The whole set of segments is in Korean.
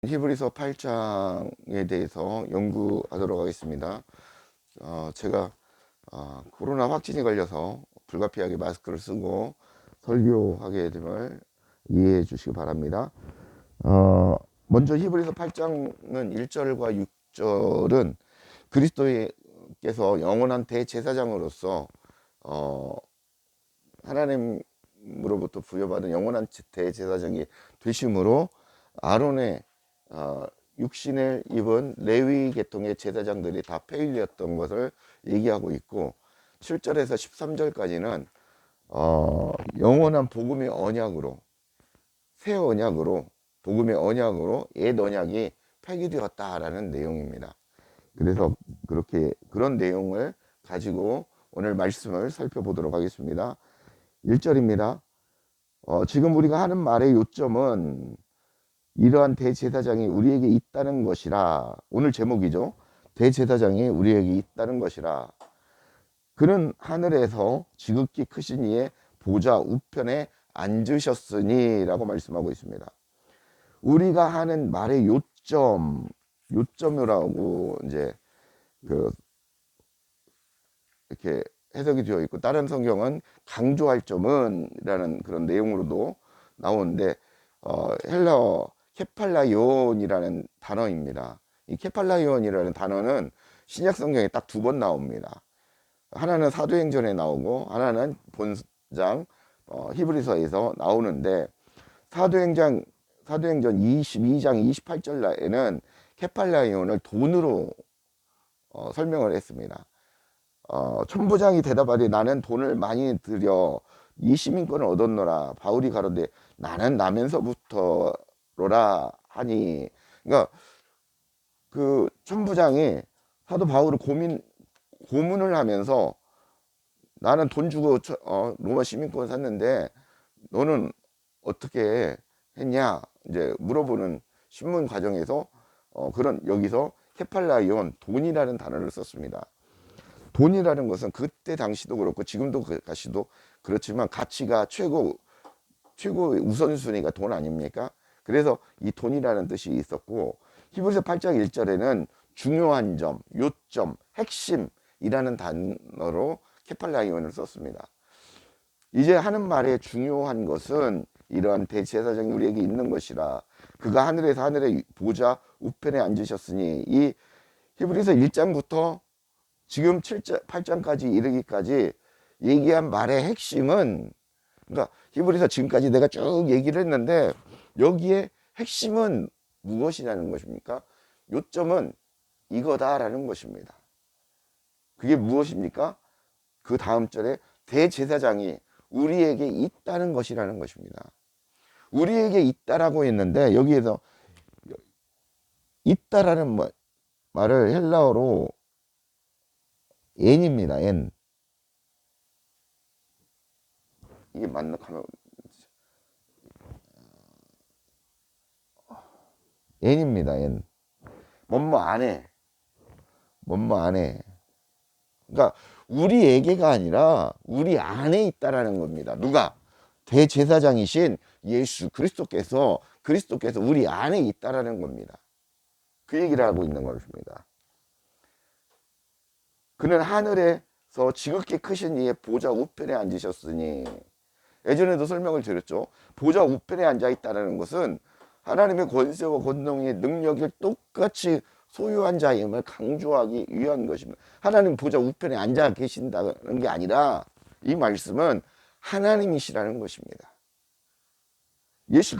히브리서 8장에 대해서 연구하도록 하겠습니다. 제가 코로나 확진이 걸려서 불가피하게 마스크를 쓰고 설교하게 됨을 이해해 주시기 바랍니다. 먼저 히브리서 8장은 1절과 6절은 그리스도께서 영원한 대제사장으로서 하나님으로부터 부여받은 영원한 대제사장이 되심으로 아론의 육신을 입은 레위 계통의 제사장들이 다 폐위되었던 것을 얘기하고 있고, 7절에서 13절까지는 영원한 복음의 언약으로, 새 언약으로, 복음의 언약으로 옛 언약이 폐기되었다라는 내용입니다. 그래서 그런 내용을 가지고 오늘 말씀을 살펴보도록 하겠습니다. 1절입니다. 지금 우리가 하는 말의 요점은 이러한 대제사장이 우리에게 있다는 것이라. 오늘 제목이죠. 대제사장이 우리에게 있다는 것이라. 그는 하늘에서 지극히 크신 이의 보좌 우편에 앉으셨으니 라고 말씀하고 있습니다. 우리가 하는 말의 요점이라고 이제 이렇게 해석이 되어 있고, 다른 성경은 강조할 점은 이라는 그런 내용으로도 나오는데, 헬라어 케팔라이온이라는 단어입니다. 이 케팔라이온이라는 단어는 신약 성경에 딱 두 번 나옵니다. 하나는 사도행전에 나오고 하나는 본장 히브리서에서 나오는데, 사도행전 22장 28절에는 케팔라이온을 돈으로 설명을 했습니다. 천부장이 대답하되 나는 돈을 많이 들여 이 시민권을 얻었노라. 바울이 가로되 나는 나면서부터로라 하니. 그러니까 그 천부장이 사도 바울을 고문을 하면서 나는 돈 주고 로마 시민권 샀는데 너는 어떻게 했냐 이제 물어보는 신문 과정에서 그런 여기서 케팔라이온 돈이라는 단어를 썼습니다. 돈이라는 것은 그때 당시도 그렇고 지금도 다시도 그렇지만 가치가 최고 우선순위가 돈 아닙니까? 그래서 이 돈이라는 뜻이 있었고, 히브리서 8장 1절에는 중요한 점, 요점, 핵심이라는 단어로 케팔라이온을 썼습니다. 이제 하는 말의 중요한 것은 이러한 대제사장이 우리에게 있는 것이라. 그가 하늘에서 하늘의 보좌 우편에 앉으셨으니. 이 히브리서 1장부터 지금 8장까지 이르기까지 얘기한 말의 핵심은, 그러니까 히브리서 지금까지 내가 쭉 얘기를 했는데 여기에 핵심은 무엇이냐는 것입니까? 요점은 이거다라는 것입니다. 그게 무엇입니까? 그 다음 절에 대제사장이 우리에게 있다는 것이라는 것입니다. 우리에게 있다라고 했는데 여기에서 있다라는 말을 헬라어로 n입니다. n. 이게 맞나? n입니다. n. 뭐뭐 안에. 뭐뭐 안에. 그러니까 우리에게가 아니라 우리 안에 있다라는 겁니다. 누가? 대제사장이신 예수 그리스도께서 우리 안에 있다라는 겁니다. 그 얘기를 하고 있는 것입니다. 그는 하늘에서 지극히 크신 이의 보좌 우편에 앉으셨으니. 예전에도 설명을 드렸죠. 보좌 우편에 앉아 있다는 것은 하나님의 권세와 권능의 능력을 똑같이 소유한 자임을 강조하기 위한 것입니다. 하나님 보좌 우편에 앉아 계신다는 게 아니라 이 말씀은 하나님이시라는 것입니다. 예수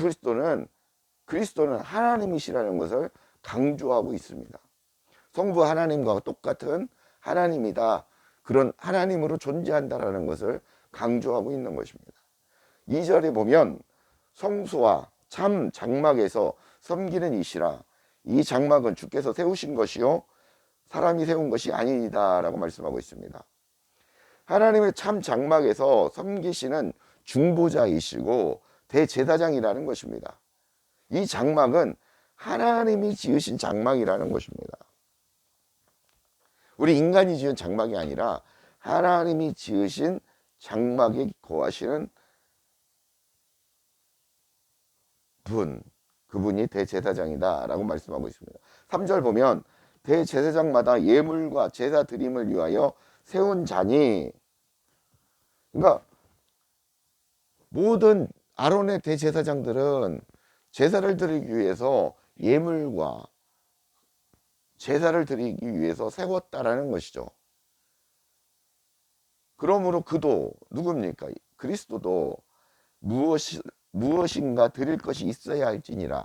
그리스도는 하나님이시라는 것을 강조하고 있습니다. 성부 하나님과 똑같은 하나님이다. 그런 하나님으로 존재한다라는 것을 강조하고 있는 것입니다. 2절에 보면 성소와 참 장막에서 섬기는 이시라. 이 장막은 주께서 세우신 것이요 사람이 세운 것이 아니니라 라고 말씀하고 있습니다. 하나님의 참 장막에서 섬기시는 중보자이시고 대제사장이라는 것입니다. 이 장막은 하나님이 지으신 장막이라는 것입니다. 우리 인간이 지은 장막이 아니라 하나님이 지으신 장막에 거하시는 분, 그분이 대제사장이다 라고 말씀하고 있습니다. 3절 보면 대제사장마다 예물과 제사 드림을 위하여 세운 자니, 그러니까 모든 아론의 대제사장들은 제사를 드리기 위해서 예물과 제사를 드리기 위해서 세웠다라는 것이죠. 그러므로 그도 누굽니까? 그리스도도 무엇인가 드릴 것이 있어야 할지니라.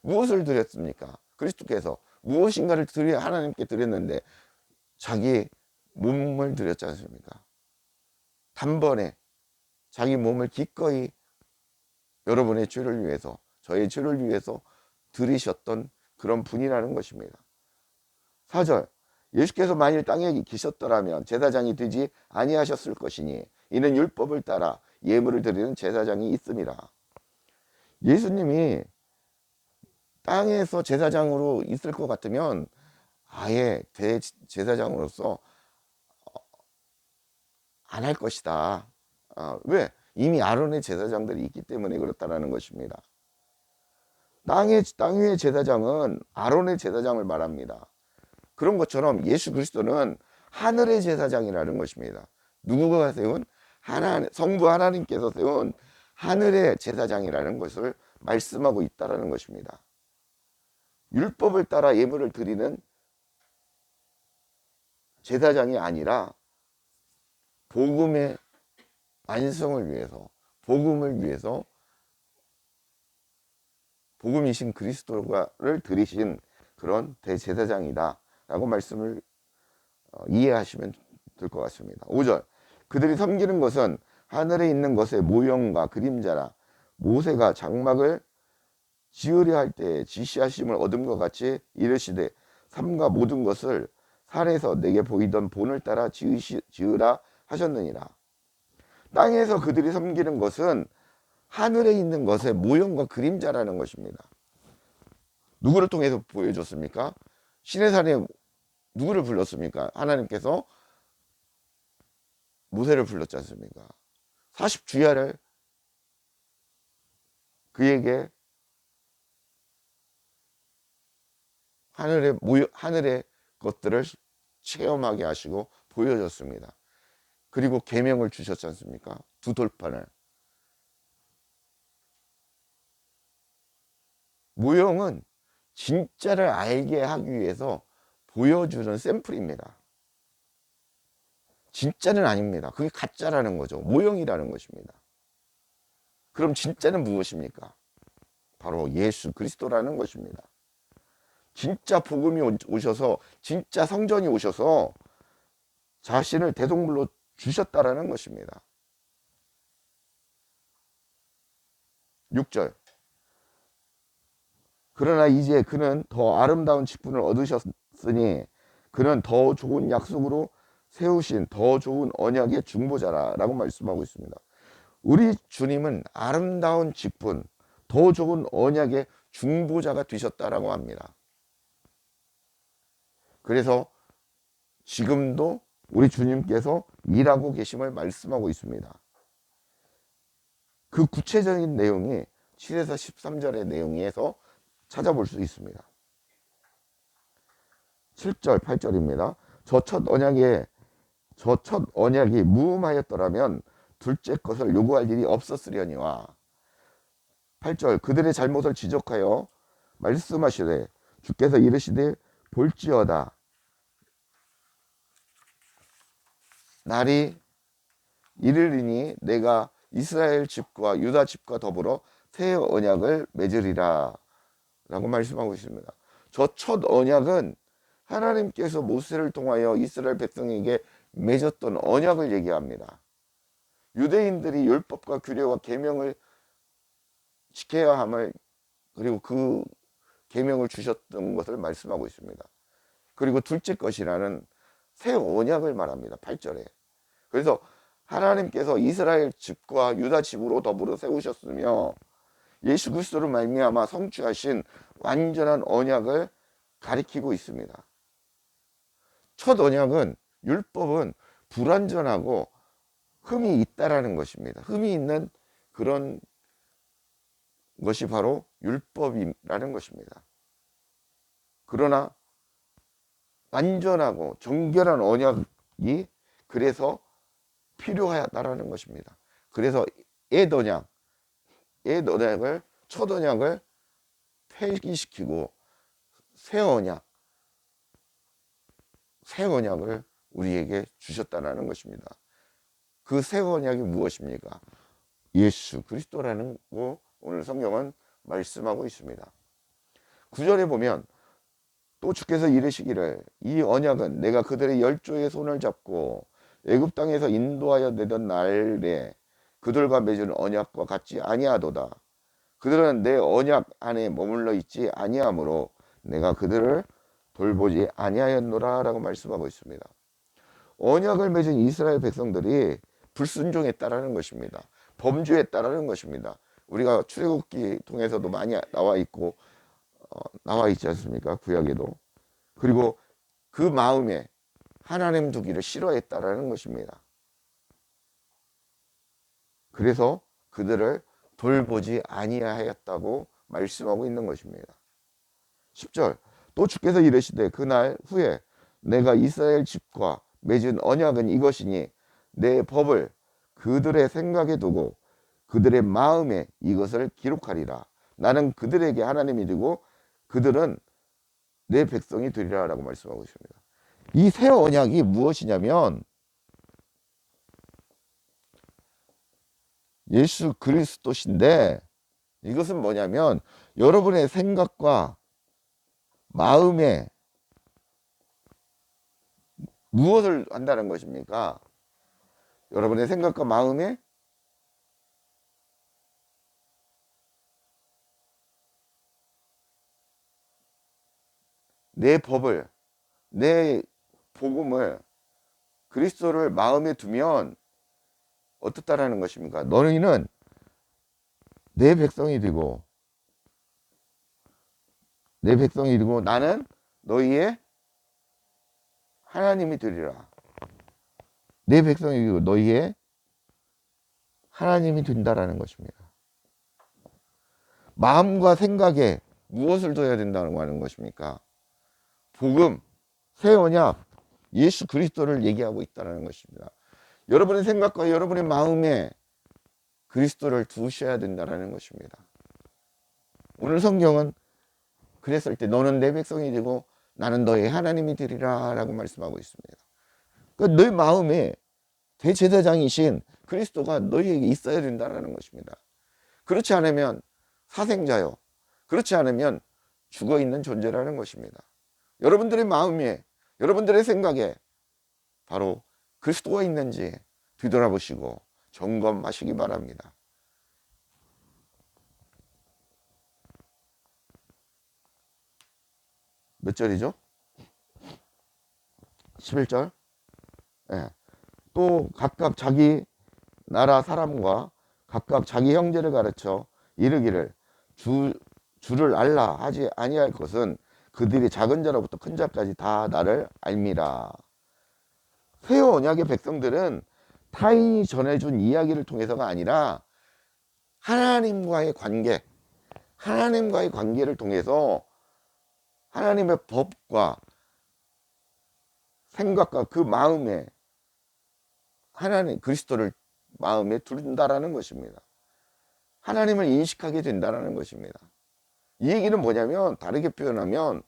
무엇을 드렸습니까? 그리스도께서 무엇인가를 하나님께 드렸는데 자기 몸을 드렸지 않습니까? 단번에 자기 몸을 기꺼이 여러분의 죄를 위해서, 저의 죄를 위해서 들이셨던 그런 분이라는 것입니다. 4절, 예수께서 만일 땅에 계셨더라면 제사장이 되지 아니하셨을 것이니 이는 율법을 따라 예물을 드리는 제사장이 있음이라. 예수님이 땅에서 제사장으로 있을 것 같으면 아예 대제사장으로서 안 할 것이다. 왜? 이미 아론의 제사장들이 있기 때문에 그렇다는 것입니다. 땅 위의 제사장은 아론의 제사장을 말합니다. 그런 것처럼 예수 그리스도는 하늘의 제사장이라는 것입니다. 누구가 세운? 성부 하나님께서 세운 하늘의 제사장이라는 것을 말씀하고 있다는 것입니다. 율법을 따라 예물을 드리는 제사장이 아니라 복음의 완성을 위해서, 복음을 위해서 복음이신 그리스도를 드리신 그런 대제사장이다 라고 말씀을 이해하시면 될 것 같습니다. 5절, 그들이 섬기는 것은 하늘에 있는 것의 모형과 그림자라. 모세가 장막을 지으려 할 때 지시하심을 얻은 것 같이 이르시되 삼가 모든 것을 산에서 내게 보이던 본을 따라 지으라 하셨느니라. 땅에서 그들이 섬기는 것은 하늘에 있는 것의 모형과 그림자라는 것입니다. 누구를 통해서 보여줬습니까? 시내산에 누구를 불렀습니까? 하나님께서 모세를 불렀지 않습니까? 40주야를 그에게 하늘의 것들을 체험하게 하시고 보여줬습니다. 그리고 계명을 주셨지 않습니까? 두 돌판을. 모형은 진짜를 알게 하기 위해서 보여주는 샘플입니다. 진짜는 아닙니다. 그게 가짜라는 거죠. 모형이라는 것입니다. 그럼 진짜는 무엇입니까? 바로 예수 그리스도라는 것입니다. 진짜 복음이 오셔서, 진짜 성전이 오셔서 자신을 대속물로 주셨다라는 것입니다. 6절, 그러나 이제 그는 더 아름다운 직분을 얻으셨으니 그는 더 좋은 약속으로 세우신 더 좋은 언약의 중보자라 라고 말씀하고 있습니다. 우리 주님은 아름다운 직분, 더 좋은 언약의 중보자가 되셨다라고 합니다. 그래서 지금도 우리 주님께서 일하고 계심을 말씀하고 있습니다. 그 구체적인 내용이 7에서 13절의 내용에서 찾아볼 수 있습니다. 7절, 8절입니다. 저 첫 언약이 무음하였더라면 둘째 것을 요구할 일이 없었으려니와. 8절, 그들의 잘못을 지적하여 말씀하시되 주께서 이르시되 볼지어다 날이 이르리니 내가 이스라엘 집과 유다 집과 더불어 새 언약을 맺으리라 라고 말씀하고 있습니다. 저 첫 언약은 하나님께서 모세를 통하여 이스라엘 백성에게 맺었던 언약을 얘기합니다. 유대인들이 율법과 규례와 계명을 지켜야 함을, 그리고 그 계명을 주셨던 것을 말씀하고 있습니다. 그리고 둘째 것이라는 새 언약을 말합니다. 8절에. 그래서 하나님께서 이스라엘 집과 유다 집으로 더불어 세우셨으며 예수 그리스도로 말미암아 성취하신 완전한 언약을 가리키고 있습니다. 첫 언약은, 율법은 불완전하고 흠이 있다라는 것입니다. 흠이 있는 그런 것이 바로 율법이라는 것입니다. 그러나 완전하고 정결한 언약이 그래서 필요하다라는 것입니다. 그래서 옛 언약을, 첫 언약을 폐기시키고 새 언약을 우리에게 주셨다는 것입니다. 그 새 언약이 무엇입니까? 예수 그리스도라는 거 오늘 성경은 말씀하고 있습니다. 9절에 보면 또 주께서 이르시기를 이 언약은 내가 그들의 열조의 손을 잡고 애굽 땅에서 인도하여 내던 날에 그들과 맺은 언약과 같지 아니하도다. 그들은 내 언약 안에 머물러 있지 아니하므로 내가 그들을 돌보지 아니하였노라 라고 말씀하고 있습니다. 언약을 맺은 이스라엘 백성들이 불순종했다라는 것입니다. 범죄했다라는 것입니다. 우리가 출애굽기 통해서도 많이 나와 있고 나와 있지 않습니까? 구약에도. 그리고 그 마음에 하나님 두기를 싫어했다라는 것입니다. 그래서 그들을 돌보지 아니하였다고 말씀하고 있는 것입니다. 10절 또 주께서 이르시되 그날 후에 내가 이스라엘 집과 맺은 언약은 이것이니 내 법을 그들의 생각에 두고 그들의 마음에 이것을 기록하리라. 나는 그들에게 하나님이 되고 그들은 내 백성이 되리라 라고 말씀하고 있습니다. 이 새 언약이 무엇이냐면 예수 그리스도신데 이것은 뭐냐면 여러분의 생각과 마음에 무엇을 한다는 것입니까? 여러분의 생각과 마음에 내 법을, 내 복음을, 그리스도를 마음에 두면 어떻다라는 것입니까? 너희는 내 백성이 되고 나는 너희의 하나님이 되리라. 내 백성이 되고 너희의 하나님이 된다라는 것입니다. 마음과 생각에 무엇을 둬야 된다고 하는 것입니까? 복음, 새 언약, 예수 그리스도를 얘기하고 있다는 것입니다. 여러분의 생각과 여러분의 마음에 그리스도를 두셔야 된다는 것입니다. 오늘 성경은 그랬을 때 너는 내 백성이 되고 나는 너의 하나님이 되리라 라고 말씀하고 있습니다. 그러니까 너희 마음에 대제사장이신 그리스도가 너희에게 있어야 된다는 것입니다. 그렇지 않으면 사생자요. 그렇지 않으면 죽어있는 존재라는 것입니다. 여러분들의 마음에, 여러분들의 생각에 바로 그리스도가 있는지 뒤돌아보시고 점검하시기 바랍니다. 몇 절이죠? 11절. 예. 또 각각 자기 나라 사람과 각각 자기 형제를 가르쳐 이르기를 주를 알라 하지 아니할 것은 그들이 작은 자로부터 큰 자까지 다 나를 알미라. 새 언약의 백성들은 타인이 전해준 이야기를 통해서가 아니라 하나님과의 관계를 통해서 하나님의 법과 생각과 그 마음에 하나님 그리스도를 마음에 두른다라는 것입니다. 하나님을 인식하게 된다는 것입니다. 이 얘기는 뭐냐면 다르게 표현하면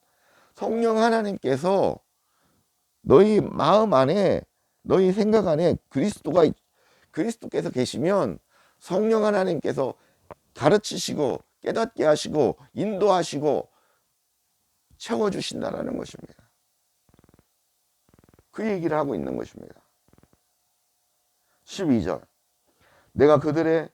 성령 하나님께서 너희 마음 안에 너희 생각 안에 그리스도께서 계시면 성령 하나님께서 가르치시고 깨닫게 하시고 인도하시고 채워주신다는 것입니다. 그 얘기를 하고 있는 것입니다. 12절 내가 그들의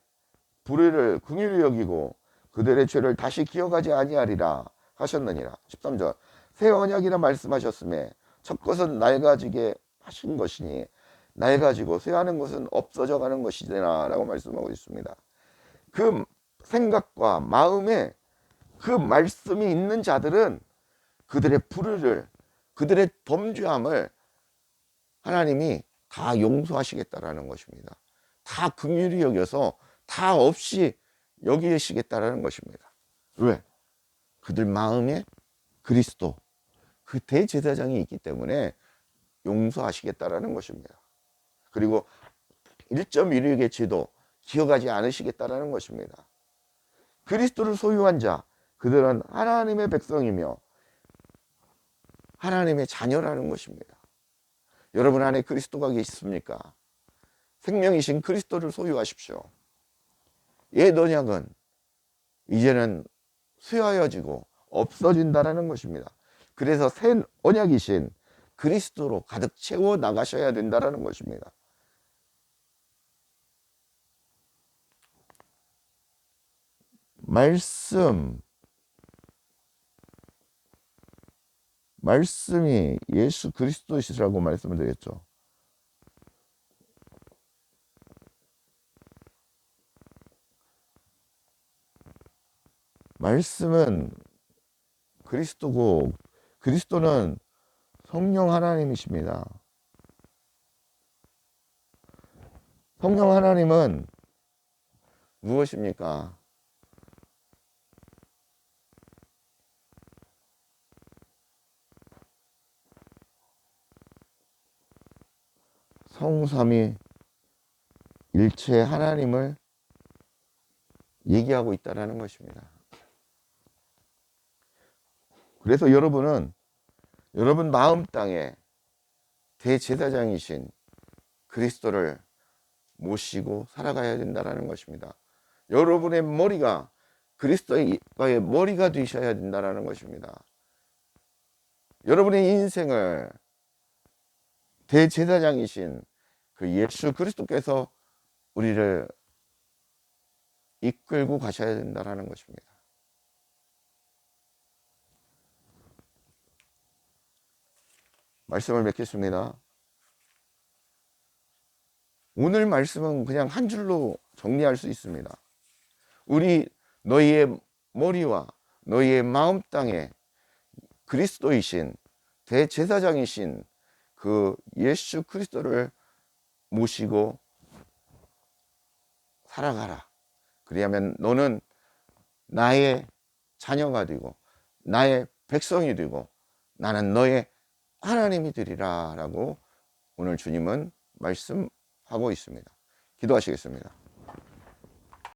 불의를 긍휼히 여기고 그들의 죄를 다시 기억하지 아니하리라 하셨느니라. 13절 새 언약이라 말씀하셨음에 첫 것은 낡아지게 하신 것이니 낡아지고 쇠하는 것은 없어져 가는 것이니라 라고 말씀하고 있습니다. 그 생각과 마음에 그 말씀이 있는 자들은 그들의 불의를 그들의 범죄함을 하나님이 다 용서하시겠다라는 것입니다. 다 긍휼히 여겨서 다 없이 여기시겠다라는 것입니다. 왜? 그들 마음에 그리스도 그 대제사장이 있기 때문에 용서하시겠다라는 것입니다. 그리고 1.16의 죄도 기억하지 않으시겠다라는 것입니다. 그리스도를 소유한 자, 그들은 하나님의 백성이며 하나님의 자녀라는 것입니다. 여러분 안에 그리스도가 계십니까? 생명이신 그리스도를 소유하십시오. 옛 언약은 이제는 쇠하여지고 없어진다라는 것입니다. 그래서 새 언약이신 그리스도로 가득 채워 나가셔야 된다라는 것입니다. 말씀이 예수 그리스도시라고 말씀을 드렸죠. 말씀은 그리스도고 그리스도는 성령 하나님이십니다. 성령 하나님은 무엇입니까? 성삼위 일체 하나님을 얘기하고 있다는 것입니다. 그래서 여러분은 여러분 마음 땅에 대제사장이신 그리스도를 모시고 살아가야 된다는 것입니다. 여러분의 머리가 그리스도의 머리가 되셔야 된다는 것입니다. 여러분의 인생을 대제사장이신 그 예수 그리스도께서 우리를 이끌고 가셔야 된다는 것입니다. 말씀을 맺겠습니다. 오늘 말씀은 그냥 한 줄로 정리할 수 있습니다. 너희의 머리와 너희의 마음 땅에 그리스도이신 대제사장이신 그 예수 그리스도를 모시고 살아가라. 그리하면 너는 나의 자녀가 되고 나의 백성이 되고 나는 너의 하나님이 되리라 라고 오늘 주님은 말씀하고 있습니다. 기도하시겠습니다.